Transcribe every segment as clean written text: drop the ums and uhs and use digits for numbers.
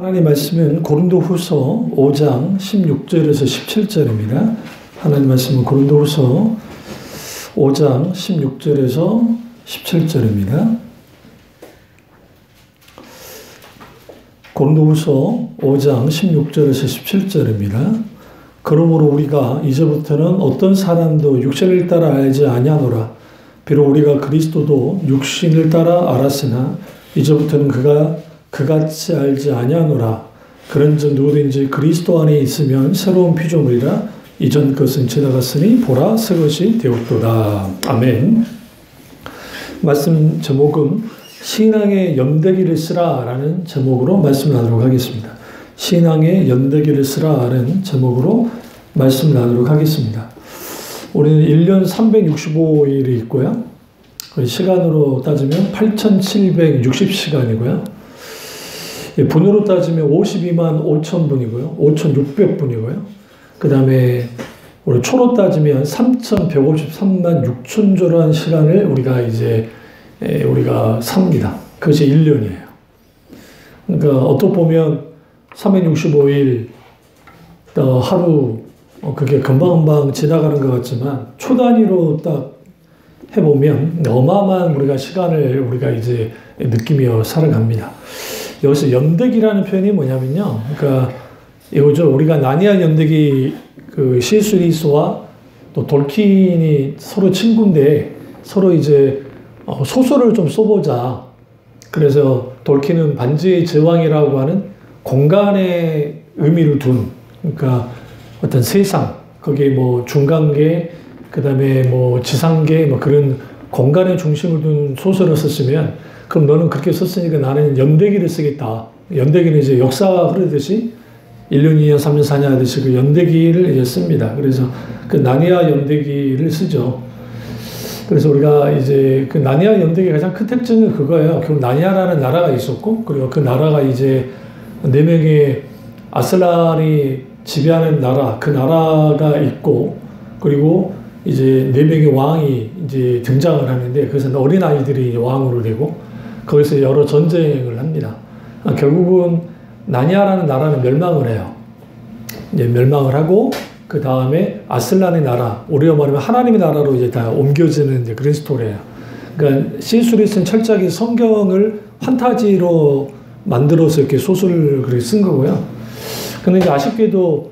하나님 말씀은 고린도후서 5장 16절에서 17절입니다. 하나님 말씀은 고린도후서 5장 16절에서 17절입니다. 고린도후서 5장 16절에서 17절입니다. 그러므로 우리가 이제부터는 어떤 사람도 육신을 따라 알지 아니하노라. 비록 우리가 그리스도도 육신을 따라 알았으나 이제부터는 그같이 알지 아니하노라. 그런즉 누구든지 그리스도 안에 있으면 새로운 피조물이라. 이전 것은 지나갔으니 보라 새 것이 되었도다. 아멘. 말씀 제목은 신앙의 연대기를 쓰라 라는 제목으로 말씀을 나누도록 하겠습니다. 신앙의 연대기를 쓰라 라는 제목으로 말씀을 나누도록 하겠습니다. 우리는 1년 365일이 있고요. 시간으로 따지면 8,760시간이고요. 분으로 따지면 52만 5천 분이고요. 5,600분이고요. 그 다음에 우리 초로 따지면 3,153만 6천조라는 시간을 우리가 삽니다. 그것이 1년이에요. 그러니까 어떻게 보면 365일 하루 그게 금방금방 지나가는 것 같지만 초 단위로 딱 해보면 어마어마한 우리가 시간을 우리가 이제 느끼며 살아갑니다. 여기서 연대기라는 표현이 뭐냐면요. 그러니까 이거죠. 우리가 나니아 연대기 그 C.S. 루이스와 또 돌킨이 서로 친구인데 서로 이제 소설을 좀 써보자. 그래서 돌킨은 반지의 제왕이라고 하는 공간의 의미를 둔, 그러니까 어떤 세상, 거기에 뭐 중간계, 그 다음에 뭐 지상계, 뭐 그런 공간의 중심을 둔 소설을 썼으면, 그럼 너는 그렇게 썼으니까 나는 연대기를 쓰겠다. 연대기는 이제 역사가 흐르듯이 1년, 2년, 3년, 4년 하듯이 그 연대기를 이제 씁니다. 그래서 그 나니아 연대기를 쓰죠. 그래서 우리가 이제 그 나니아 연대기의 가장 큰 특징은 그거예요. 결국 나니아라는 나라가 있었고, 그리고 그 나라가 이제 4명의 아슬란이 지배하는 나라, 그 나라가 있고, 그리고 이제 4명의 왕이 이제 등장을 하는데, 그래서 어린아이들이 왕으로 되고, 거기서 여러 전쟁을 합니다. 결국은 나니아라는 나라는 멸망을 해요. 이제 멸망을 하고, 그 다음에 아슬란의 나라, 우리가 말하면 하나님의 나라로 이제 다 옮겨지는 이제 그런 스토리예요. 그러니까 C.S. 루이스는 철저하게 성경을 판타지로 만들어서 이렇게 소설을 그렇게 쓴 거고요. 근데 이제 아쉽게도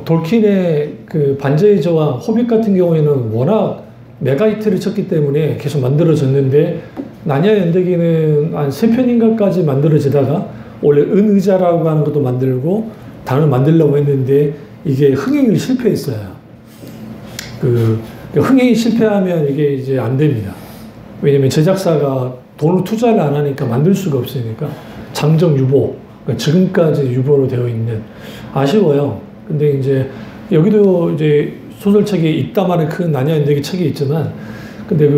돌킨의 그 반지의 제왕, 호빗 같은 경우에는 워낙 메가히트를 쳤기 때문에 계속 만들어졌는데, 나니아 연대기는 한 3편인가까지 만들어지다가 원래 은의자라고 하는 것도 만들고 단을 만들려고 했는데 이게 흥행이 실패했어요. 흥행이 실패하면 이게 이제 안 됩니다. 왜냐면 제작사가 돈을 투자를 안 하니까 만들 수가 없으니까 잠정 유보, 그러니까 지금까지 유보로 되어 있는, 아쉬워요. 근데 이제 여기도 이제 소설책이 이따만한 큰 나니아 연대기 책이 있지만, 근데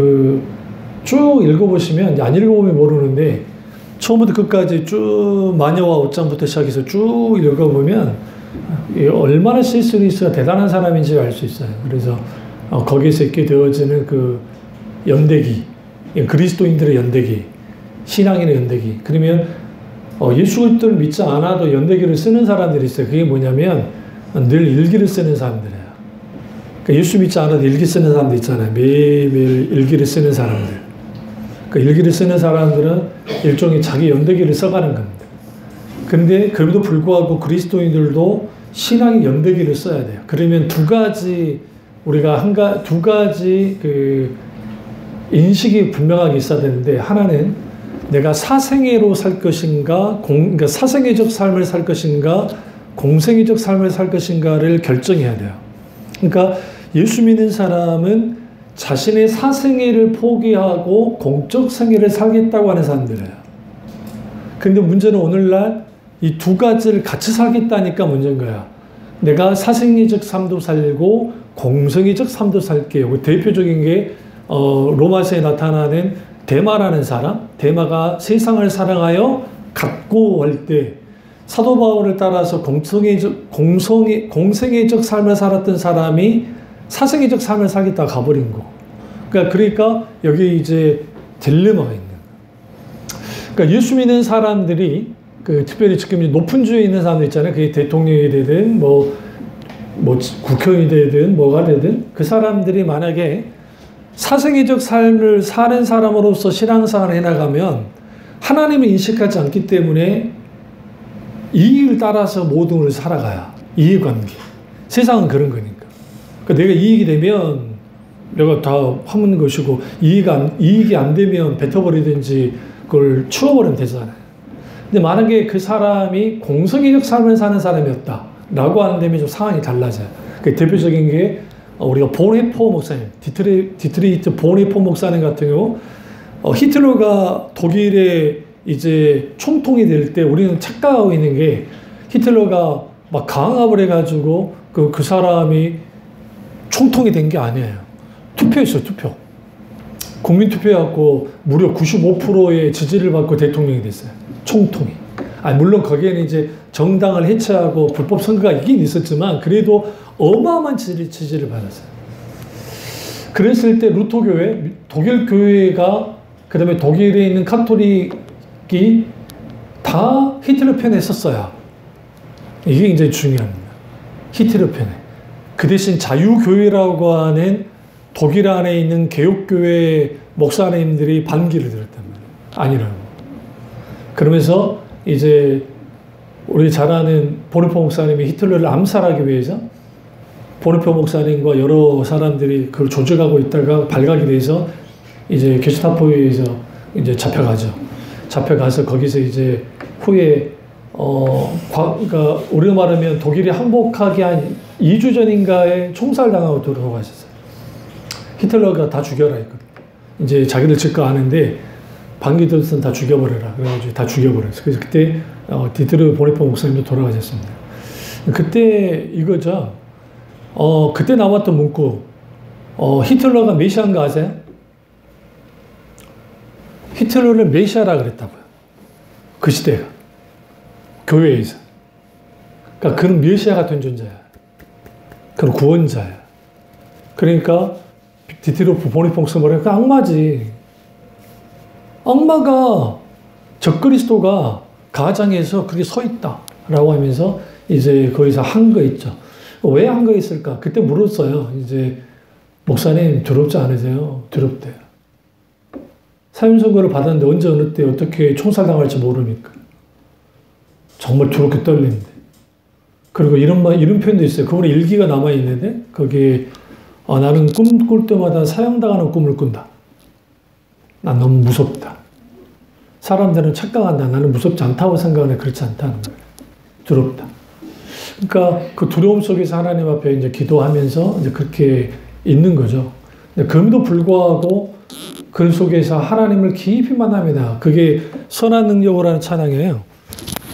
쭉 읽어보시면, 안 읽어보면 모르는데 처음부터 끝까지 쭉 마녀와 옷장부터 시작해서 쭉 읽어보면 얼마나 C.S. 루이스가 대단한 사람인지 알 수 있어요. 그래서 거기에서 있게 되어지는 그 연대기, 그리스도인들의 연대기, 신앙인의 연대기. 그러면 예수 그리스도를 믿지 않아도 연대기를 쓰는 사람들이 있어요. 그게 뭐냐면 늘 일기를 쓰는 사람들이에요. 그러니까 예수 믿지 않아도 일기 쓰는 사람들 있잖아요. 매일매일 일기를 쓰는 사람들. 그 일기를 쓰는 사람들은 일종의 자기 연대기를 써가는 겁니다. 근데 그럼에도 불구하고 그리스도인들도 신앙의 연대기를 써야 돼요. 그러면 두 가지 그 인식이 분명하게 있어야 되는데, 하나는 내가 사생애로 살 것인가, 그러니까 사생애적 삶을 살 것인가, 공생애적 삶을 살 것인가를 결정해야 돼요. 그러니까 예수 믿는 사람은 자신의 사생애를 포기하고 공적 생애를 살겠다고 하는 사람들이에요. 근데 문제는 오늘날 이 두 가지를 같이 살겠다니까 문제인 거야. 내가 사생애적 삶도 살고 공생애적 삶도 살게요. 대표적인 게 로마서에 나타나는 데마라는 사람. 데마가 세상을 사랑하여 갖고 할 때 사도 바울을 따라서 공생애적 삶을 살았던 사람이 사생애적 삶을 살겠다 가버린 거. 그러니까 여기 이제 딜레마가 있는 거예요. 그러니까 예수 믿는 사람들이 그 특별히 지금 높은 주에 있는 사람들 있잖아요. 그게 대통령이 되든 뭐 국회의원이 되든 뭐가 되든 그 사람들이 만약에 사세계적 삶을 사는 사람으로서 신앙생활을 해나가면 하나님을 인식하지 않기 때문에 이익을 따라서 모든 걸 살아가야 이해관계. 세상은 그런 거니까. 그러니까 내가 이익이 되면 내가 다 하는 것이고 이익이 안 되면 뱉어버리든지 그걸 치워버리면 되잖아요. 근데 만약에 그 사람이 공성애적 삶을 사는 사람이었다라고 하는 좀 상황이 달라져요. 그 대표적인 게 우리가 보네포 목사님, 디트리히트 보네포 목사님 같은 경우 히틀러가 독일에 이제 총통이 될 때 우리는 착각하고 있는 게 히틀러가 막 강압을 해가지고 그 사람이 총통이 된 게 아니에요. 투표했어요, 투표. 국민투표해갖고 무려 95%의 지지를 받고 대통령이 됐어요. 총통이. 물론 거기에는 이제 정당을 해체하고 불법 선거가 있긴 있었지만 그래도 어마어마한 지지를 받았어요. 그랬을 때 루터교회, 독일 교회가 그 다음에 독일에 있는 카톨릭이 다 히틀러 편에 섰어요. 이게 굉장히 중요합니다. 히틀러 편에. 그 대신 자유교회라고 하는 독일 안에 있는 개혁교회 목사님들이 반기를 들었단 말이에요. 아니라고. 그러면서 이제 우리 잘 아는 보네포 목사님이 히틀러를 암살하기 위해서 보네포 목사님과 여러 사람들이 그걸 조직하고 있다가 발각이 돼서 이제 게슈타포에서 이제 잡혀가죠. 잡혀가서 거기서 이제 후에 그러니까 우리가 말하면 독일이 항복하기 한 2주 전인가에 총살당하고 돌아가셨어요. 히틀러가 다 죽여라 했거든. 이제 자기들 직거 아는데 반기들은 다 죽여버려라. 그래가지고 다 죽여버렸어요. 그래서 그때 디트르 보네포 목사님도 돌아가셨습니다. 그때 이거죠. 그때 나왔던 문구. 히틀러가 메시아인 거 아세요? 히틀러를 메시아라 그랬다고요. 그 시대가. 교회에서. 그러니까 그는 메시아 같은 존재야. 그는 구원자야. 그러니까 디트르 보네포 목사님 뭐랄까 악마지. 악마가 적그리스도가 가장에서 그렇게 서 있다라고 하면서 이제 거기서 한 거 있죠. 왜 한 거 있을까? 그때 물었어요. 이제 목사님 두렵지 않으세요? 두렵대요. 사형선고를 받았는데 언제 어느 때 어떻게 총살당할지 모르니까 정말 두렵게 떨리는데. 그리고 이런 표현도 있어요. 그분의 일기가 남아 있는데 거기에 나는 꿈 꿀 때마다 사형당하는 꿈을 꾼다. 난 너무 무섭다. 사람들은 착각한다. 나는 무섭지 않다고 생각하는데 그렇지 않다는 거예요. 두렵다. 그러니까 그 두려움 속에서 하나님 앞에 이제 기도하면서 이제 그렇게 있는 거죠. 그럼에도 불구하고 그 속에서 하나님을 깊이 만납니다. 그게 선한 능력으로 하는 찬양이에요.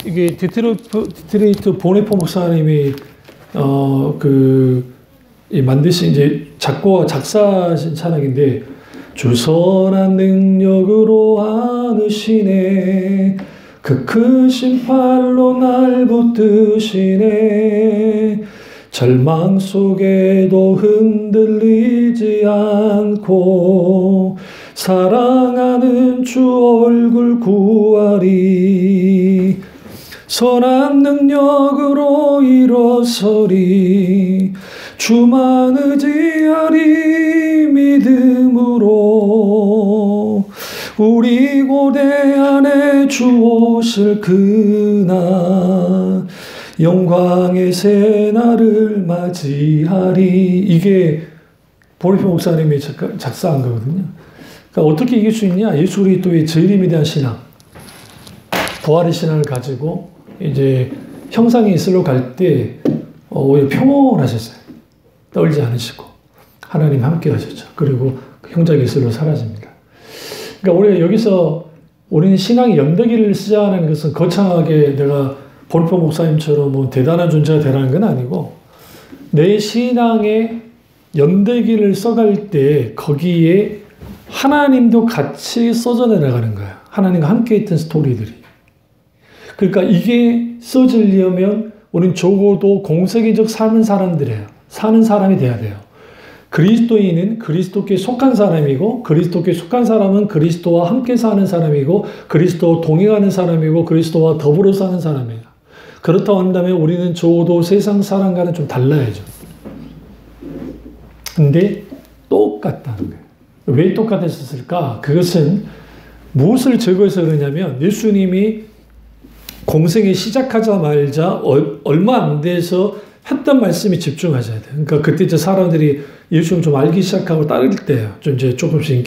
이게 디트리히트 보네포 목사님이 만드신 이제 작사하신 찬양인데 주 선한 능력으로 안으시네 그 크신 팔로 날 붙드시네 절망 속에도 흔들리지 않고 사랑하는 주 얼굴 구하리 선한 능력으로 일어서리 주만 의지하리 믿음으로 우리 고대 안에 주 오실 그날 영광의 새날을 맞이하리. 이게 보네포 목사님이 작사한 거거든요. 그러니까 어떻게 이길 수 있냐? 예수 그리스도의 재림에 대한 신앙, 부활의 신앙을 가지고 이제 형상이 있으러 갈 때 오히려 평온하셨어요. 떨지 않으시고 하나님 함께 하셨죠. 그리고 형제가 있으러 사라집니다. 그러니까 우리가 여기서 우리는 신앙의 연대기를 쓰자는 것은 거창하게 내가 보네포 목사님처럼 뭐 대단한 존재가 되라는 건 아니고 내 신앙의 연대기를 써갈 때 거기에 하나님도 같이 써져 내려가는 거야. 하나님과 함께 있던 스토리들이. 그러니까 이게 써지려면 우린 적어도 공세계적 삶은 사람들이에요. 사는 사람이 돼야 돼요. 그리스도인은 그리스도께 속한 사람이고 그리스도께 속한 사람은 그리스도와 함께 사는 사람이고 그리스도와 동행하는 사람이고 그리스도와 더불어 사는 사람이에요. 그렇다고 한다면 우리는 적어도 세상 사람과는 좀 달라야죠. 근데 똑같다는 거예요. 왜 똑같았을까? 그것은 무엇을 적어서 그러냐면 예수님이 공생에 시작하자마자 얼마 안 돼서 했던 말씀에 집중하셔야 돼요. 그러니까 그때 이제 사람들이 예수님 좀 알기 시작하고 따를 때예요. 좀 이제 조금씩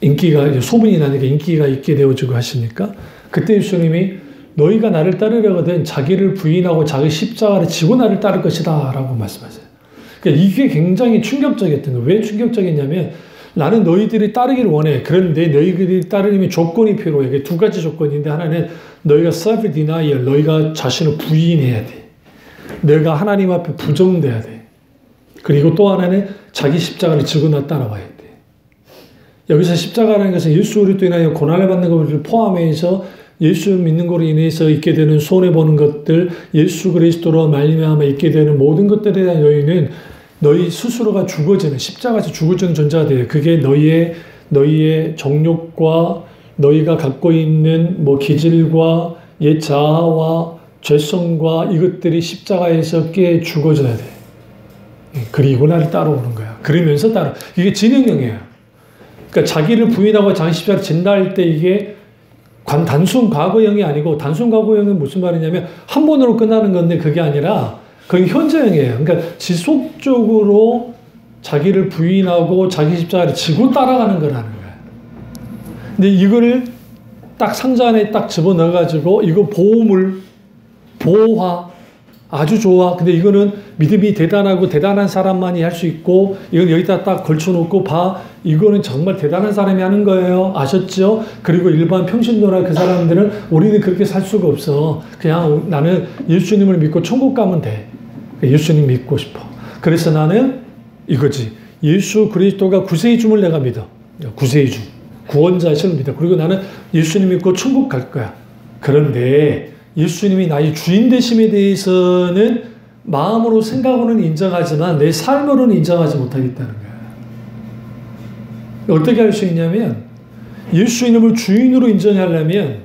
인기가 이제 소문이 나니까 인기가 있게 되어지고 하시니까 그때 예수님이 너희가 나를 따르려거든 자기를 부인하고 자기 십자가를 지고 나를 따를 것이다 라고 말씀하세요. 그러니까 이게 굉장히 충격적이었던 거예요. 왜 충격적이냐면 나는 너희들이 따르기를 원해. 그런데 너희들이 따르려면 조건이 필요해. 이게 두 가지 조건인데 하나는 너희가 self denial, 너희가 자신을 부인해야 돼. 너희가 하나님 앞에 부정돼야 돼. 그리고 또 하나는 자기 십자가를 지고 나 따라와야 돼. 여기서 십자가라는 것은 예수 그리스도로 인하여 고난을 받는 것을 포함해서 예수 믿는 것으로 인해서 있게 되는 손해보는 것들, 예수 그리스도로 말미암아 있게 되는 모든 것들에 대한 여인은 너희 스스로가 죽어지는, 십자가에서 죽어지는 존재가 돼요. 그게 너희의 정욕과 너희가 갖고 있는 뭐 기질과 옛 자아와 죄성과 이것들이 십자가에서 깨 죽어져야 돼. 그리고 나를 따라오는 거야. 그러면서 이게 진행형이에요. 그러니까 자기를 부인하고 자기 십자가를 진다 할 때 이게 단순 과거형이 아니고 단순 과거형은 무슨 말이냐면 한 번으로 끝나는 건데 그게 아니라 그게 현재형이에요. 그러니까 지속적으로 자기를 부인하고 자기 십자가를 지고 따라가는 거라는 거예요. 근데 이거를 딱 상자 안에 딱 집어넣어가지고 이거 보호화 아주 좋아. 근데 이거는 믿음이 대단하고 대단한 사람만이 할 수 있고 이건 여기다 딱 걸쳐놓고 이거는 정말 대단한 사람이 하는 거예요. 아셨죠? 그리고 일반 평신도나 그 사람들은 우리는 그렇게 살 수가 없어. 그냥 나는 예수님을 믿고 천국 가면 돼. 예수님 믿고 싶어. 그래서 나는 이거지. 예수 그리스도가 구세의 줌을 내가 믿어. 구세의 줌. 구원자이심을 믿어. 그리고 나는 예수님 믿고 천국 갈 거야. 그런데 예수님이 나의 주인 되심에 대해서는 마음으로 생각으로는 인정하지만 내 삶으로는 인정하지 못하겠다는 거예요. 어떻게 할 수 있냐면 예수님을 주인으로 인정하려면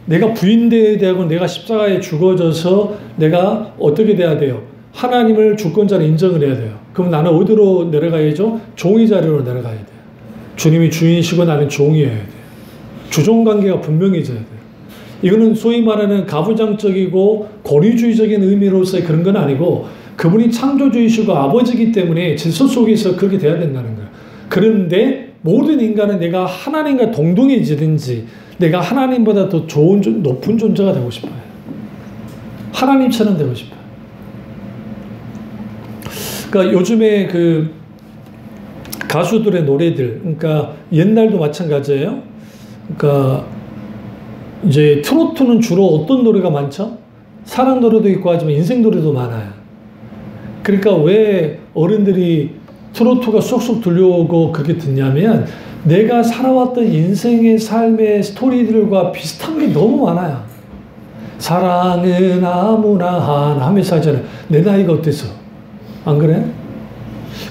내가 부인되어야 되고 내가 십자가에 죽어져서 내가 어떻게 돼야 돼요? 하나님을 주권자로 인정을 해야 돼요. 그럼 나는 어디로 내려가야죠? 종의 자리로 내려가야 돼요. 주님이 주인이시고 나는 종이어야 돼요. 주종관계가 분명해져야 돼요. 이거는 소위 말하는 가부장적이고 권위주의적인 의미로서의 그런 건 아니고 그분이 창조주이시고 아버지이기 때문에 질서 속에서 그렇게 돼야 된다는 거예요. 그런데 모든 인간은 내가 하나님과 동등해지든지 내가 하나님보다 더 좋은 높은 존재가 되고 싶어요. 하나님처럼 되고 싶어요. 그러니까 요즘에 그 가수들의 노래들, 그러니까 옛날도 마찬가지예요. 그러니까 이제 트로트는 주로 어떤 노래가 많죠? 사랑 노래도 있고 하지만 인생 노래도 많아요. 그러니까 왜 어른들이 트로트가 쏙쏙 들려오고 그렇게 듣냐면 내가 살아왔던 인생의 삶의 스토리들과 비슷한 게 너무 많아요. 사랑은 아무나 하나 하면서 하잖아요. 내 나이가 어때서? 안 그래?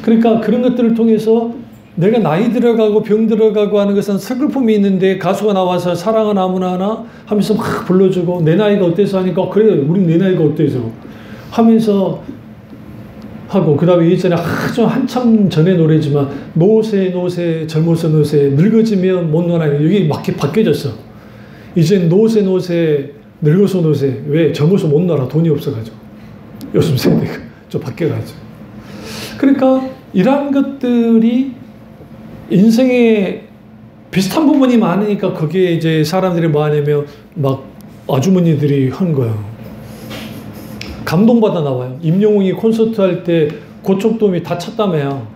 그러니까 그런 것들을 통해서 내가 나이 들어가고 병 들어가고 하는 것은 슬픔이 있는데 가수가 나와서 사랑은 아무나 하나 하면서 막 불러주고 내 나이가 어때서 하니까 그래 우리 내 나이가 어때서 하면서 하고 그 다음에 예전에 아주 한참 전의 노래지만 노세 젊어서 노세 늙어지면 못 노나 여기 막 바뀌어졌어. 이제 노세 늙어서 노세 왜 젊어서 못 놀아 돈이 없어가지고 요즘 세대가 좀 바뀌어가지고 그러니까 이러한 것들이 인생에 비슷한 부분이 많으니까 그게 이제 사람들이 뭐 하냐면 막 아주머니들이 한 거예요. 감동받아 나와요. 임영웅이 콘서트 할 때 고척돔이 다 찼다며요.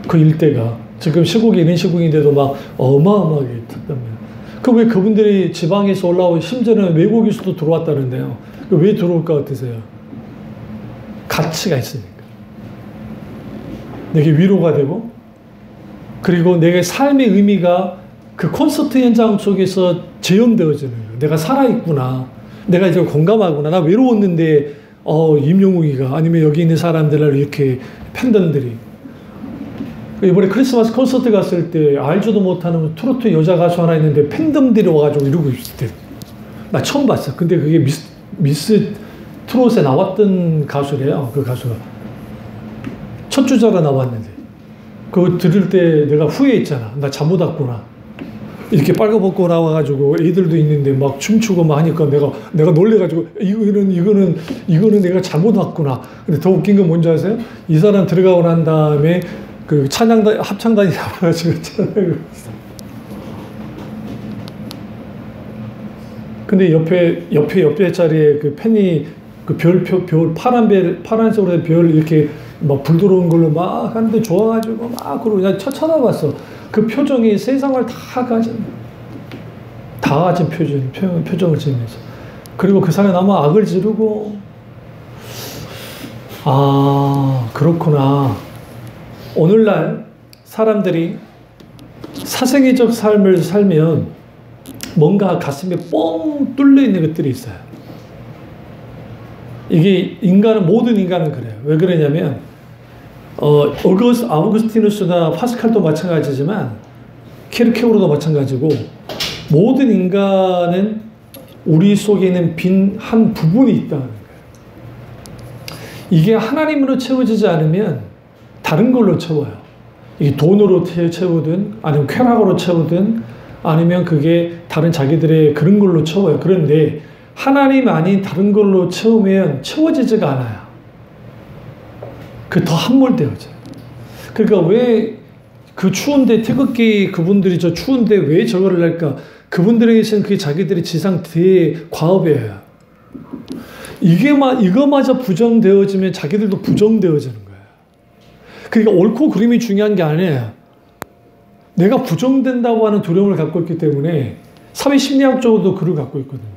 그 일대가. 지금 시국이 이런 시국인데도 막 어마어마하게 찼다며요. 그 왜 그분들이 지방에서 올라오고 심지어는 외국에서도 들어왔다는데요. 왜 들어올 것 같으세요? 가치가 있으니까. 내게 위로가 되고 그리고 내게 삶의 의미가 그 콘서트 현장 속에서 재현되어지는 거예요. 내가 살아있구나. 내가 이제 공감하구나. 나 외로웠는데 임영웅이가 아니면 여기 있는 사람들을 이렇게 팬덤들이 이번에 크리스마스 콘서트 갔을 때 알지도 못하는 트로트 여자 가수 하나 있는데 팬덤들이 와가지고 이러고 있을 때 나 처음 봤어. 근데 그게 미스 트롯에 나왔던 가수래요. 그 가수가 첫 주자가 나왔는데 그거 들을 때 내가 후회했잖아. 나 잘못 왔구나. 이렇게 빨가벗고 나와가지고 애들도 있는데 막 춤추고 막 하니까 내가 놀래가지고 이거는 내가 잘못 왔구나. 근데 더 웃긴 건 뭔지 아세요? 이 사람 들어가고 난 다음에 그 합창단이 나와가지고 찬양을 했어. 근데 옆에 자리에 그 팬이 그 파란색으로 된 별 이렇게 막 불 들어온 걸로 막 하는데 좋아가지고 막 그러고 그냥 쳐다봤어. 그 표정이 세상을 다 가진 표정을 지으면서. 그리고 그 사람이 아마 악을 지르고, 그렇구나. 오늘날 사람들이 사생애적 삶을 살면 뭔가 가슴에 뻥 뚫려 있는 것들이 있어요. 이게 모든 인간은 그래요. 왜 그러냐면, 아우구스티누스나 파스칼도 마찬가지지만, 키르케고르도 마찬가지고, 모든 인간은 우리 속에 있는 빈 한 부분이 있다는 거예요. 이게 하나님으로 채워지지 않으면 다른 걸로 채워요. 이게 돈으로 채우든, 아니면 쾌락으로 채우든, 아니면 그게 다른 자기들의 그런 걸로 채워요. 그런데 하나님 아닌 다른 걸로 채우면 채워지지가 않아요. 그 더 함몰되어져요. 그러니까 왜 그 추운데 태극기 그분들이 저 추운데 왜 저거를 할까? 그분들에게서는 그게 자기들의 지상 대과업이에요. 이거마저 부정되어지면 자기들도 부정되어지는 거예요. 그러니까 옳고 그름이 중요한 게 아니에요. 내가 부정된다고 하는 두려움을 갖고 있기 때문에 사회심리학적으로도 그걸 갖고 있거든요.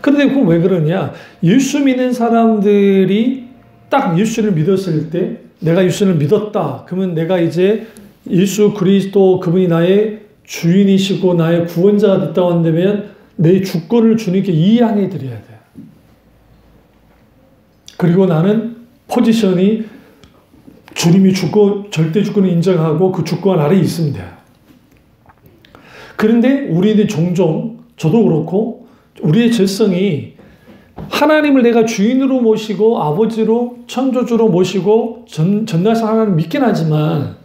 그런데 그건 왜 그러냐? 예수 믿는 사람들이 딱 예수를 믿었을 때 내가 예수를 믿었다. 그러면 내가 이제 예수 그리스도 그분이 나의 주인이시고 나의 구원자가 됐다고 한다면 내 주권을 주님께 이양해 드려야 돼요. 그리고 나는 포지션이 주님이 절대 주권을 인정하고 그 주권 아래에 있으면 돼요. 그런데 우리는 종종 저도 그렇고 우리의 죄성이 하나님을 내가 주인으로 모시고 아버지로 천조주로 모시고 전능하신 하나님을 믿긴 하지만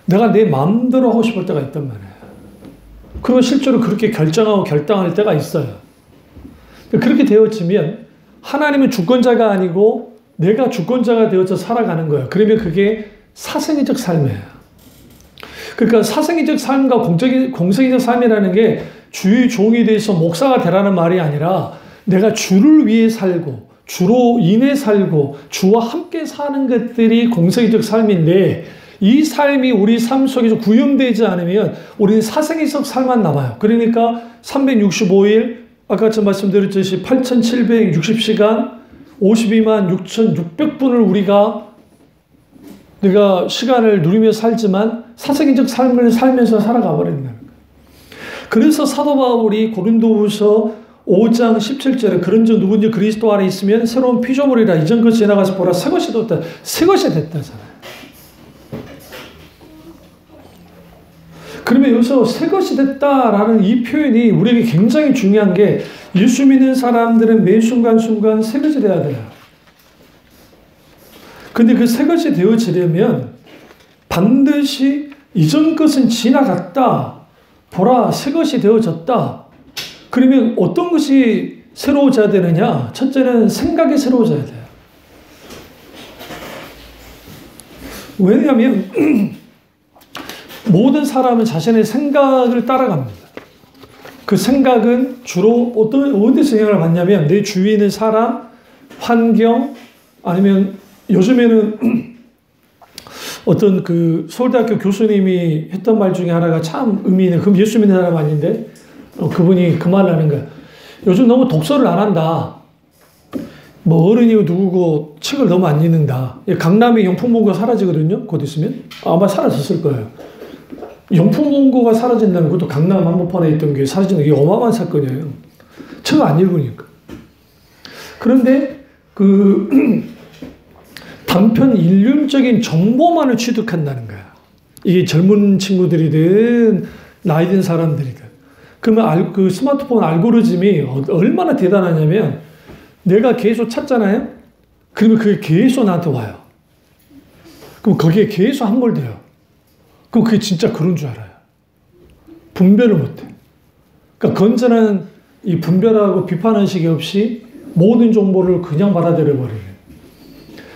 내가 내 마음대로 하고 싶을 때가 있단 말이에요. 그리고 실제로 그렇게 결정할 때가 있어요. 그렇게 되어지면 하나님은 주권자가 아니고 내가 주권자가 되어서 살아가는 거예요. 그러면 그게 사생애적 삶이에요. 그러니까 사생애적 삶과 공생애적 삶이라는 게 주의 종이 돼서 목사가 되라는 말이 아니라 내가 주를 위해 살고 주로 인해 살고 주와 함께 사는 것들이 공생애적 삶인데 이 삶이 우리 삶 속에서 구현되지 않으면 우리는 사생애적 삶만 남아요. 그러니까 365일 아까 저 말씀드렸듯이 8760시간 52만 6,600분을 내가 시간을 누리며 살지만 사생애적 삶을 살면서 살아가 버린다는 거예요. 그래서 사도 바울이 고린도후서 5장 17절에 그런즉 누군지 그리스도 안에 있으면 새로운 피조물이라 이전 것이 지나가서 보라 새 것이 됐다. 새 것이 됐다잖아요. 그러면 여기서 새 것이 됐다라는 이 표현이 우리에게 굉장히 중요한 게 예수 믿는 사람들은 매 순간순간 새 것이 돼야 돼요. 근데 그 새 것이 되어지려면 반드시 이전 것은 지나갔다. 보라 새 것이 되어졌다. 그러면 어떤 것이 새로워져야 되느냐? 첫째는 생각이 새로워져야 돼요. 왜냐하면 모든 사람은 자신의 생각을 따라갑니다. 그 생각은 주로 어디서 영향을 받냐면 내 주위에 있는 사람, 환경, 아니면 요즘에는 어떤 그 서울대학교 교수님이 했던 말 중에 하나가 참 의미 있는, 그럼 예수 믿는 사람 아닌데 그분이 그 말을 하는 거야. 요즘 너무 독서를 안 한다. 뭐 어른이고 누구고 책을 너무 안 읽는다. 강남에 영풍본고가 사라지거든요. 곧 있으면 아마 사라졌을 거예요. 영풍본고가 사라진다면 그것도 강남 한복판에 있던 게 사라지는 게 어마어마한 사건이에요. 책을 안 읽으니까. 그런데 그 단편 일륜적인 정보만을 취득한다는 거야. 이게 젊은 친구들이든 나이 든 사람들이든. 그러면 그 스마트폰 알고리즘이 얼마나 대단하냐면 내가 계속 찾잖아요. 그러면 그게 계속 나한테 와요. 그럼 거기에 계속 함몰돼요. 그럼 그게 진짜 그런 줄 알아요. 분별을 못해. 그러니까 건전한 이 분별하고 비판의식이 없이 모든 정보를 그냥 받아들여 버리는.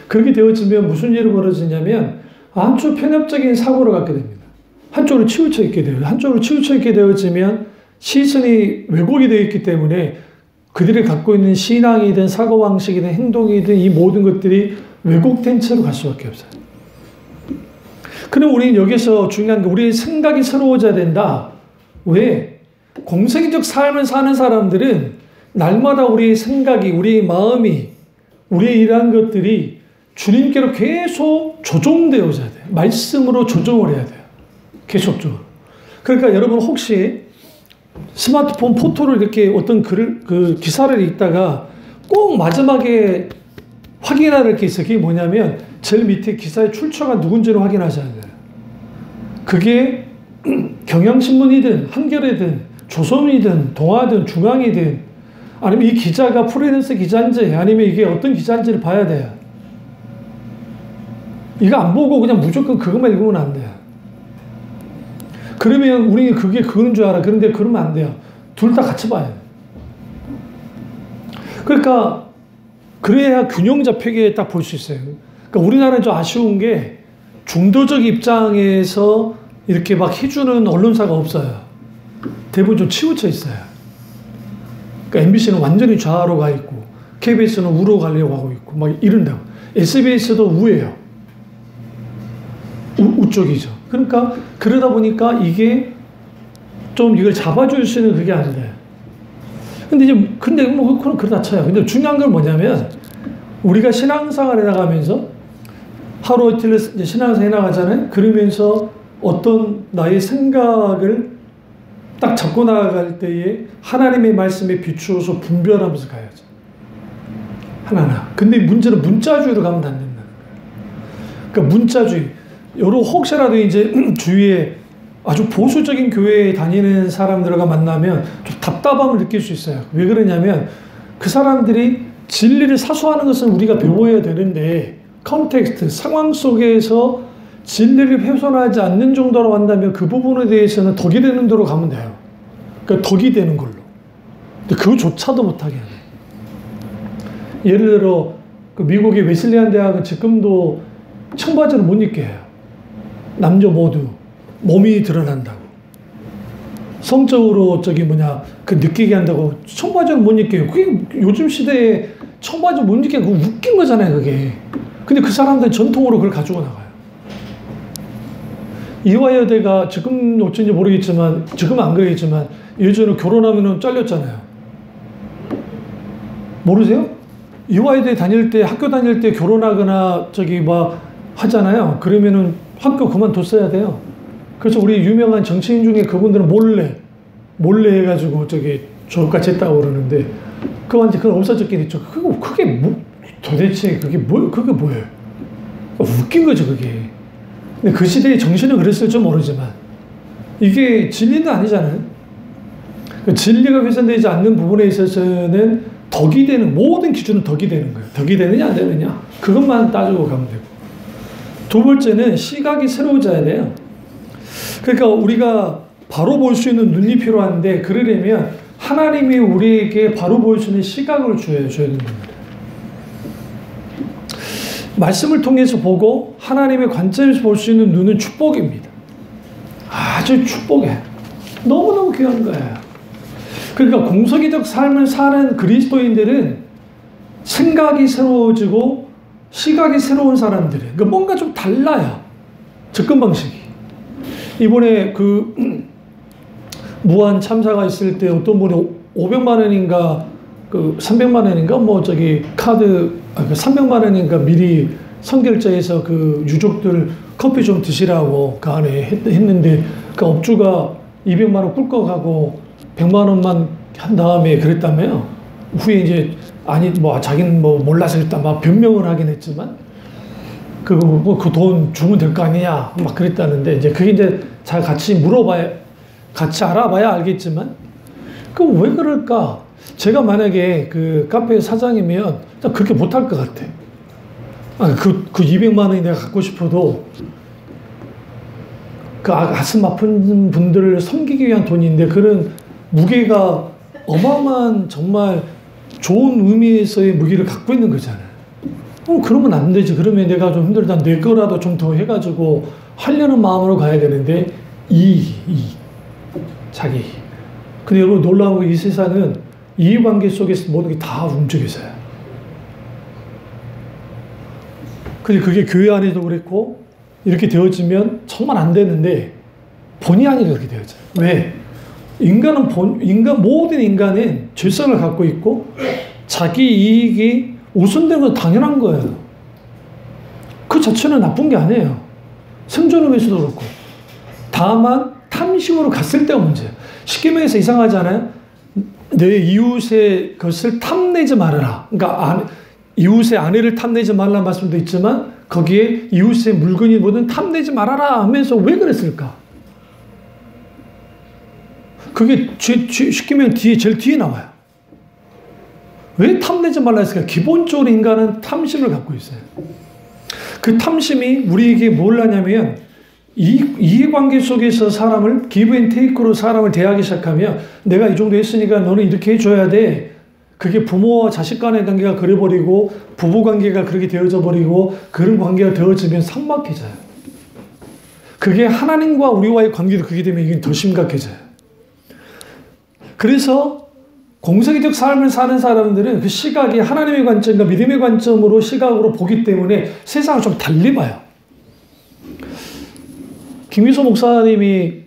그렇게 되어지면 무슨 일이 벌어지냐면 한쪽 편협적인 사고를 갖게 됩니다. 한쪽으로 치우쳐 있게 돼요. 한쪽으로 치우쳐 있게 되어지면 시선이 왜곡이 되어 있기 때문에 그들이 갖고 있는 신앙이든 사고방식이든 행동이든 이 모든 것들이 왜곡된 채로 갈 수밖에 없어요. 그럼 우리는 여기서 중요한 게 우리의 생각이 새로워져야 된다. 왜? 공생애적 삶을 사는 사람들은 날마다 우리의 생각이, 우리의 마음이, 우리의 이러한 것들이 주님께로 계속 조종되어져야 돼요. 말씀으로 조종을 해야 돼요. 계속적으로. 그러니까 여러분 혹시 스마트폰 포토를 이렇게 어떤 기사를 읽다가 꼭 마지막에 확인해야 될 게 있어요. 그게 뭐냐면 제일 밑에 기사의 출처가 누군지를 확인하셔야 돼요. 그게 경향신문이든 한겨레든 조선이든 동아든 중앙이든 아니면 이 기자가 프리랜서 기자인지 아니면 이게 어떤 기자인지를 봐야 돼요. 이거 안 보고 그냥 무조건 그것만 읽으면 안 돼요. 그러면 우리는 그게 그건 줄 알아. 그런데 그러면 안 돼요. 둘 다 같이 봐야 돼요. 그러니까 그래야 균형 잡히게 딱 볼 수 있어요. 그러니까 우리나라는 좀 아쉬운 게 중도적 입장에서 이렇게 막 해주는 언론사가 없어요. 대부분 좀 치우쳐 있어요. 그러니까 MBC는 완전히 좌로 가 있고 KBS는 우로 가려고 하고 있고 막 이런다고. SBS도 우예요. 우쪽이죠. 그러니까 그러다 보니까 이게 좀 이걸 잡아줄 수 있는 그게 안 돼. 근데 뭐 그건 그러다 쳐요. 근데 중요한 건 뭐냐면 우리가 신앙생활 해나가면서 하루 이틀 신앙생활 해나가잖아요. 그러면서 어떤 나의 생각을 딱 잡고 나아갈 때에 하나님의 말씀에 비추어서 분별하면서 가야죠. 하나하나. 근데 문제는 문자주의로 가면 안 된다. 그러니까 문자주의. 여러 혹시라도 이제 주위에 아주 보수적인 교회에 다니는 사람들과 만나면 좀 답답함을 느낄 수 있어요. 왜 그러냐면 그 사람들이 진리를 사수하는 것은 우리가 배워야 되는데 컨텍스트, 상황 속에서 진리를 훼손하지 않는 정도로 한다면 그 부분에 대해서는 덕이 되는 대로 가면 돼요. 그러니까 덕이 되는 걸로. 근데 그거조차도 못하게 하네. 예를 들어 그 미국의 웨슬리안 대학은 지금도 청바지를 못 입게 해요. 남녀 모두 몸이 드러난다고. 성적으로 느끼게 한다고 청바지를 못 입게 해요. 그게 요즘 시대에 청바지 못 입게 그거 웃긴 거잖아요, 그게. 근데 그 사람들은 전통으로 그걸 가지고 나가요. 이화여대가 지금 어쩐지 모르겠지만, 지금은 안 그러겠지만, 예전에 결혼하면 잘렸잖아요. 모르세요? 이화여대 학교 다닐 때 결혼하거나 하잖아요. 그러면은 학교 그만뒀어야 돼요. 그래서 우리 유명한 정치인 중에 그분들은 몰래 해가지고 졸업까지 했다고 그러는데, 그건 없어졌긴 했죠. 그게 도대체 그게 뭐예요? 웃긴 거죠, 그게. 근데 그 시대의 정신은 그랬을지 모르지만, 이게 진리는 아니잖아요. 진리가 훼손되지 않는 부분에 있어서는 덕이 되는, 모든 기준은 덕이 되는 거예요. 덕이 되느냐, 안 되느냐. 그것만 따지고 가면 되고. 두 번째는 시각이 새로워져야 돼요. 그러니까 우리가 바로 볼 수 있는 눈이 필요한데, 그러려면 하나님이 우리에게 바로 볼 수 있는 시각을 줘야 되는 겁니다. 말씀을 통해서 보고 하나님의 관점에서 볼 수 있는 눈은 축복입니다. 아주 축복이에요. 너무너무 귀한 거예요. 그러니까 공서기적 삶을 사는 그리스도인들은 생각이 새로워지고 시각이 새로운 사람들이에요. 그러니까 뭔가 좀 달라요. 접근 방식이. 이번에 무한 참사가 있을 때 어떤 분이 500만 원인가 300만 원인가 카드 300만 원인가 미리 선결제해서 유족들 커피 좀 드시라고 그 안에 했는데 그 업주가 200만 원 꿀꺽하고 100만 원만 한 다음에 그랬다며요. 후에 이제 아니, 뭐, 자기는 뭐, 몰라서 일단 막 변명을 하긴 했지만, 그 돈 주면 될 거 아니냐, 막 그랬다는데, 이제 그게 이제 잘 같이 물어봐야, 같이 알아봐야 알겠지만, 그럼 왜 그럴까? 제가 만약에 그 카페 사장이면 그렇게 못할 것 같아. 그 200만 원이 내가 갖고 싶어도, 그 가슴 아픈 분들을 섬기기 위한 돈인데, 그런 무게가 어마어마한 정말 좋은 의미에서의 무기를 갖고 있는 거잖아요. 그러면 안 되지. 그러면 내가 좀 힘들다. 내 거라도 좀 더 해가지고 하려는 마음으로 가야 되는데, 자기. 근데 여러분 놀라운 거 이 세상은 이해관계 속에서 모든 게 다 움직여져요. 근데 그게 교회 안에도 그랬고, 이렇게 되어지면 정말 안 되는데, 본의 아니게 그렇게 되어져요. 왜? 모든 인간은 죄성을 갖고 있고, 자기 이익이 우선되는 건 당연한 거예요. 그 자체는 나쁜 게 아니에요. 생존을 위해서도 그렇고. 다만, 탐심으로 갔을 때가 문제예요. 쉽게 말해서 이상하지 않아요? 내 이웃의 것을 탐내지 말아라. 그러니까, 이웃의 아내를 탐내지 말라는 말씀도 있지만, 거기에 이웃의 물건이 뭐든 탐내지 말아라 하면서 왜 그랬을까? 그게 쉽게 말하면 제일 뒤에 나와요. 왜 탐내지 말라 했을까? 기본적으로 인간은 탐심을 갖고 있어요. 그 탐심이 우리에게 뭘 하냐면, 이해관계 속에서 사람을, 기브 앤 테이크로 사람을 대하기 시작하면, 내가 이 정도 했으니까 너는 이렇게 해줘야 돼. 그게 부모와 자식 간의 관계가 그래버리고, 부부 관계가 그렇게 되어져 버리고, 그런 관계가 되어지면 삭막해져요. 그게 하나님과 우리와의 관계도 그렇게 되면 이게 더 심각해져요. 그래서 공생애적 삶을 사는 사람들은 그 시각이 하나님의 관점과 믿음의 관점으로 시각으로 보기 때문에 세상을 좀 달리 봐요. 김유소 목사님이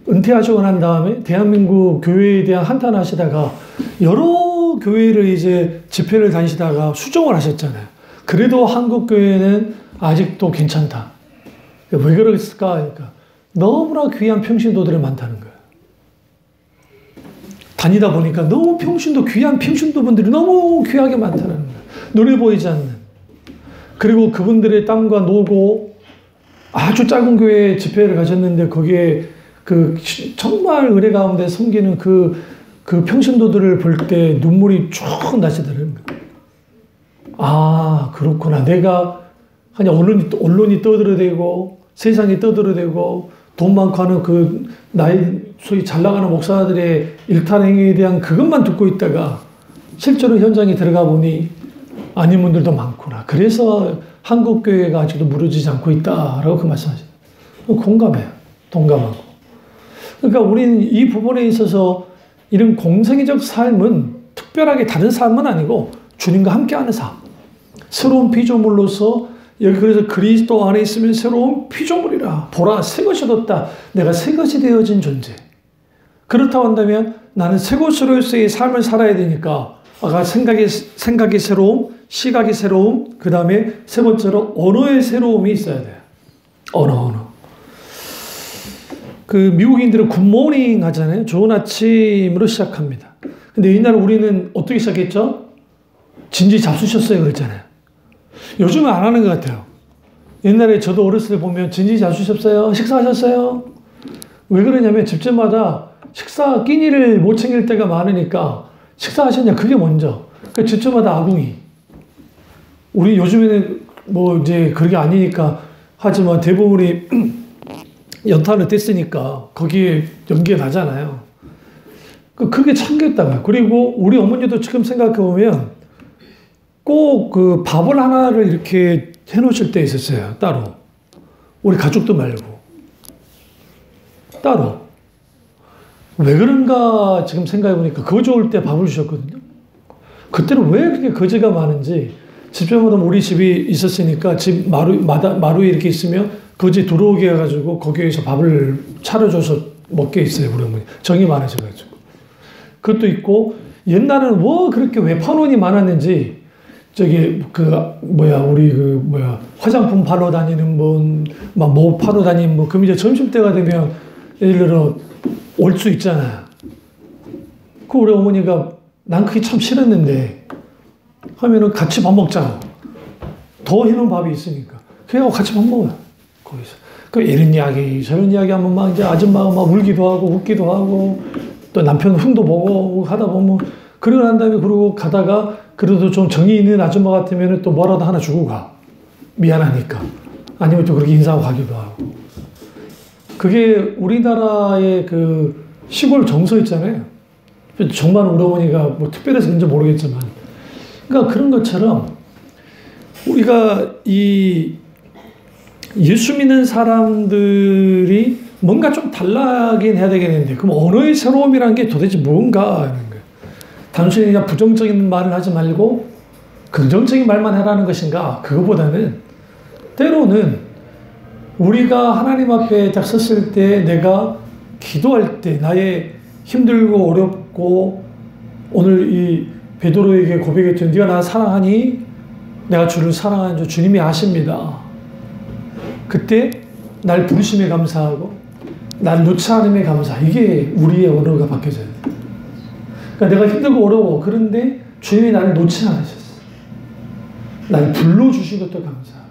은퇴하시고 난 다음에 대한민국 교회에 대한 한탄을 하시다가 여러 교회를 이제 집회를 다니시다가 수정을 하셨잖아요. 그래도 한국 교회는 아직도 괜찮다. 왜 그랬을까? 그러니까 너무나 귀한 평신도들이 많다는 거예요. 다니다 보니까 너무 귀한 평신도 분들이 너무 귀하게 많다는 거예요. 눈에 보이지 않는. 그리고 그분들의 땀과 노고 아주 작은 교회 집회를 가셨는데 거기에 정말 은혜 가운데 섬기는 그 평신도들을 볼 때 눈물이 쭉 나시더라고요. 아, 그렇구나. 내가 그냥 언론이 떠들어대고 세상이 떠들어대고 돈 많고 하는 소위 잘 나가는 목사들의 일탈 행위에 대한 그것만 듣고 있다가 실제로 현장에 들어가 보니 아닌 분들도 많구나. 그래서 한국 교회가 아직도 무너지지 않고 있다라고 그 말씀하시죠. 공감해요. 동감하고. 그러니까 우리는 이 부분에 있어서 이런 공생애적 삶은 특별하게 다른 삶은 아니고 주님과 함께하는 삶. 새로운 피조물로서 여기 그래서 그리스도 안에 있으면 새로운 피조물이라. 보라, 새 것이 뒀다. 내가 새 것이 되어진 존재. 그렇다고 한다면 나는 새 것으로서의 삶을 살아야 되니까 아까 생각의 새로움, 시각의 새로움, 그 다음에 세 번째로 언어의 새로움이 있어야 돼요. 언어. 미국인들은 굿모닝 하잖아요. 좋은 아침으로 시작합니다. 근데 옛날에 우리는 어떻게 시작했죠? 진지 잡수셨어요 그랬잖아요. 요즘은 안 하는 것 같아요. 옛날에 저도 어렸을 때 보면 진지 잡수셨어요? 식사하셨어요? 왜 그러냐면 집집마다 식사 끼니를 못 챙길 때가 많으니까 식사하셨냐? 그게 먼저. 그 집집마다 아궁이. 우리 요즘에는 뭐 이제 그게 아니니까 하지만 대부분이 연탄을 뗐으니까 거기에 연기가 나잖아요. 그게 참겠다고요. 그리고 우리 어머니도 지금 생각해보면 꼭 밥을 하나를 이렇게 해놓으실 때 있었어요. 따로. 우리 가족도 말고. 따로. 왜 그런가 지금 생각해보니까 거저 올 때 밥을 주셨거든요. 그때는 왜 그렇게 거지가 많은지 집집마다 우리 집이 있었으니까 집 마루에 이렇게 있으면 거지 들어오게 해가지고 거기에서 밥을 차려줘서 먹게 있어요. 우리 어머니. 정이 많으셔가지고. 그것도 있고 옛날에는 그렇게 외판원이 많았는지 화장품 팔러 다니는 분, 뭐 팔러 다니는 분, 그럼 이제 점심때가 되면 예를 들어 올 수 있잖아요. 우리 어머니가 난 그게 참 싫었는데 하면은 같이 밥 먹잖아. 더 해놓은 밥이 있으니까. 그래갖고 같이 밥 먹어요. 거기서. 그 이런 이야기, 저런 이야기 하면 막 이제 아줌마가 막 울기도 하고 웃기도 하고 또 남편 흉도 보고 하다 보면 그러고 난 다음에 그러고 가다가 그래도 좀 정이 있는 아줌마 같으면 또 뭐라도 하나 주고 가. 미안하니까. 아니면 또 그렇게 인사하고 가기도 하고. 그게 우리나라의 그 시골 정서 있잖아요. 정말 우리 어머니가 뭐 특별해서 그런지 모르겠지만. 그러니까 그런 것처럼 우리가 이 예수 믿는 사람들이 뭔가 좀 달라긴 해야 되겠는데, 그럼 언어의 새로움이라는 게 도대체 뭔가 하는 거예요. 단순히 그냥 부정적인 말을 하지 말고 긍정적인 말만 해라는 것인가? 그거보다는 때로는 우리가 하나님 앞에 딱 섰을 때 내가 기도할 때 나의 힘들고 어렵고 오늘 이 베드로에게 고백했죠. 네가 나 사랑하니? 내가 주를 사랑하는 줄 주님이 아십니다. 그때 날 부르심에 감사하고 날 놓지 않음에 감사. 이게 우리의 언어가 바뀌어져야 돼. 그러니까 내가 힘들고 어려워. 그런데 주님이 나를 놓지 않으셨어. 날 불러주신 것도 감사하고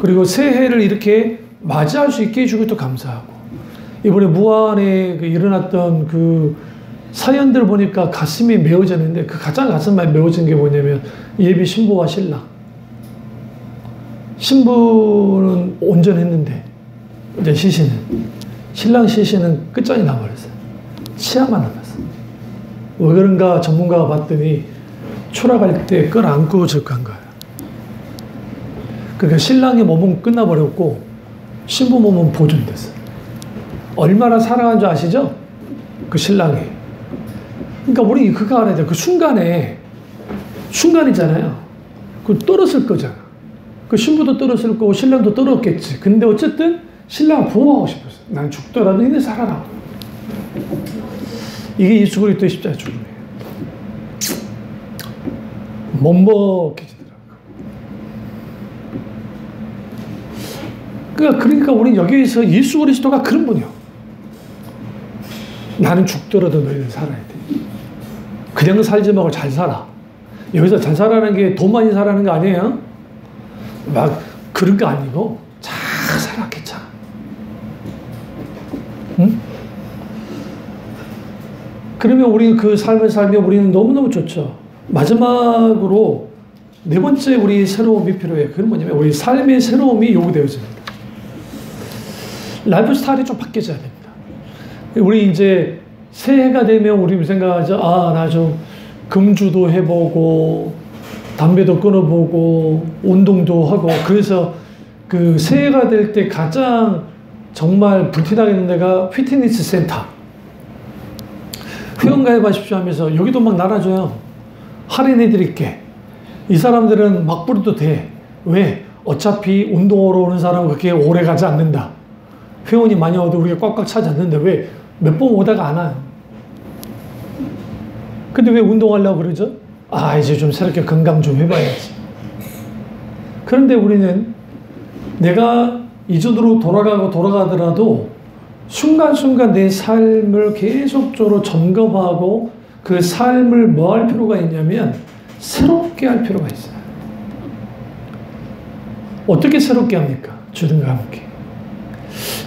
그리고 새해를 이렇게 맞이할 수 있게 해주고 또 감사하고 이번에 무안에 일어났던 그 사연들 보니까 가슴이 메워졌는데 그 가장 가슴에 메워진 게 뭐냐면 예비 신부와 신랑. 신부는 온전했는데 이제 시신은 신랑 시신은 끝장이 나버렸어요. 치아만 남았어요. 왜 그런가 전문가가 봤더니 초락할 때 끌어안고 적한 거예요. 그러니까 신랑의 몸은 끝나버렸고 신부 몸은 보존됐어요. 얼마나 사랑한 줄 아시죠? 그 신랑이. 그러니까 우리 그거 알아야 돼요. 그 순간이잖아요. 그 떨었을 거잖아. 그 신부도 떨었을 거고 신랑도 떨었겠지. 근데 어쨌든 신랑을 보호하고 싶었어. 난 죽더라도 너네 살아라. 이게 예수 그리스도의 십자가 죽음이에요. 먹먹해지더라고요. 그러니까 우리는 여기에서 예수 그리스도가 그런 분이요. 나는 죽더라도 너희는 살아야 돼. 그냥 살지 말고 잘 살아. 여기서 잘 살아라는 게 돈 많이 살아는 거 아니에요? 막 그런 거 아니고 잘 살아, 괜찮아. 응? 그러면 우리 그 삶을 살면 우리는 너무너무 좋죠. 마지막으로 네 번째 우리 새로움이 필요해요. 그건 뭐냐면 우리 삶의 새로움이 요구되어집니다. 라이프 스타일이 좀 바뀌어져야 됩니다. 우리 이제 새해가 되면 우리 생각하죠. 아, 나 좀 금주도 해보고 담배도 끊어보고 운동도 하고 그래서 그 새해가 될 때 가장 정말 불티나게 데가 피트니스 센터. 회원가입하십시오 하면서 여기도 막 나눠줘요. 할인해 드릴게. 이 사람들은 막 부려도 돼. 왜? 어차피 운동하러 오는 사람은 그렇게 오래 가지 않는다. 회원이 많이 와도 우리가 꽉꽉 차지 않는데 왜? 몇 번 오다가 안 와요. 근데 왜 운동하려고 그러죠? 아, 이제 좀 새롭게 건강 좀 해봐야지. 그런데 우리는 내가 이전으로 돌아가더라도 순간순간 내 삶을 계속적으로 점검하고 그 삶을 뭐 할 필요가 있냐면 새롭게 할 필요가 있어요. 어떻게 새롭게 합니까? 주님과 함께.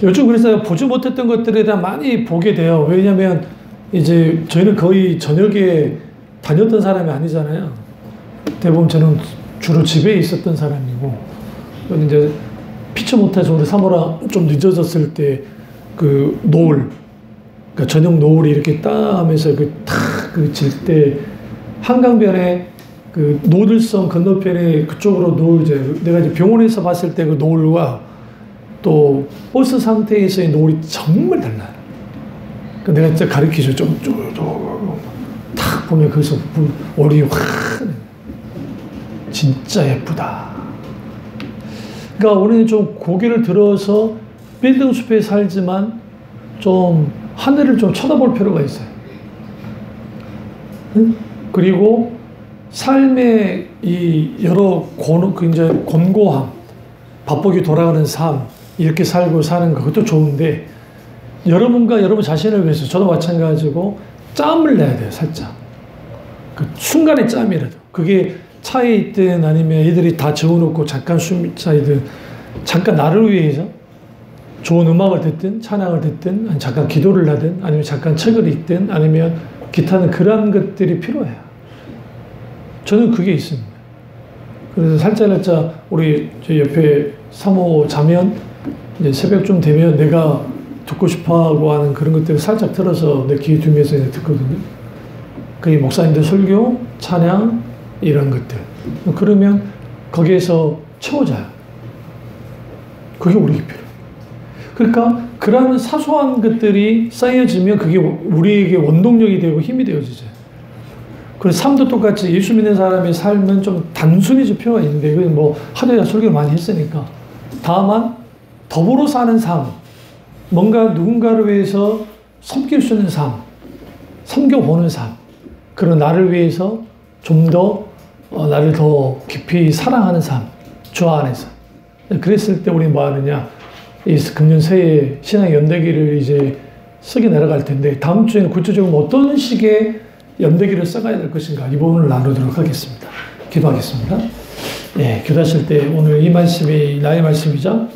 요즘 그래서 보지 못했던 것들에 대한 많이 보게 돼요. 왜냐하면 이제 저희는 거의 저녁에 다녔던 사람이 아니잖아요. 대부분 저는 주로 집에 있었던 사람이고, 이제 피치 못해서 우리 사모라 좀 늦어졌을 때 그 노을, 그러니까 저녁 노을이 이렇게 딱 하면서 그 질 때 한강변에 그 노들섬 건너편에 그쪽으로 노을, 이제 내가 이제 병원에서 봤을 때 그 노을과 또 버스 상태에서의 노을이 정말 달라요. 내가 진짜 가르치죠. 좀 탁 보면 거기서 얼이 확 진짜 예쁘다. 그러니까 우리는 좀 고개를 들어서 빌딩 숲에 살지만 좀 하늘을 좀 쳐다볼 필요가 있어요. 응? 그리고 삶의 이 여러 이제 곤고함, 바쁘게 돌아가는 삶, 이렇게 살고 사는 그것도 좋은데 여러분과 여러분 자신을 위해서 저도 마찬가지고 짬을 내야 돼요. 살짝 그 순간의 짬이라도 그게 차에 있든 아니면 애들이 다 재워놓고 잠깐 숨 사이든 잠깐 나를 위해서 좋은 음악을 듣든 찬양을 듣든 아니면 잠깐 기도를 하든 아니면 잠깐 책을 읽든 아니면 기타는 그런 것들이 필요해요. 저는 그게 있습니다. 그래서 살짝 우리 저 옆에 사모 자면 이제 새벽쯤 되면 내가 듣고 싶어하고 하는 그런 것들을 살짝 틀어서 내 귀에 두면서 듣거든요. 그게 목사님들 설교, 찬양 이런 것들. 그러면 거기에서 채워져요. 그게 우리에게 필요해요. 그러니까 그런 사소한 것들이 쌓여지면 그게 우리에게 원동력이 되고 힘이 되어지죠. 그래서 삶도 똑같이 예수 믿는 사람의 삶은 좀 단순해질 필요가 있는데 이건 뭐 하도야 설교를 많이 했으니까 다만 더불어 사는 삶, 뭔가 누군가를 위해서 섬길 수 있는 삶, 섬겨보는 삶, 그런 나를 위해서 좀 더 나를 더 깊이 사랑하는 삶, 주 안에서. 그랬을 때 우리 뭐 하느냐, 이 금년 새해 신앙 연대기를 이제 쓰게 내려갈 텐데 다음 주에는 구체적으로 어떤 식의 연대기를 써가야 될 것인가 이 부분을 나누도록 하겠습니다. 기도하겠습니다. 예, 기도하실 때 오늘 이 말씀이 나의 말씀이자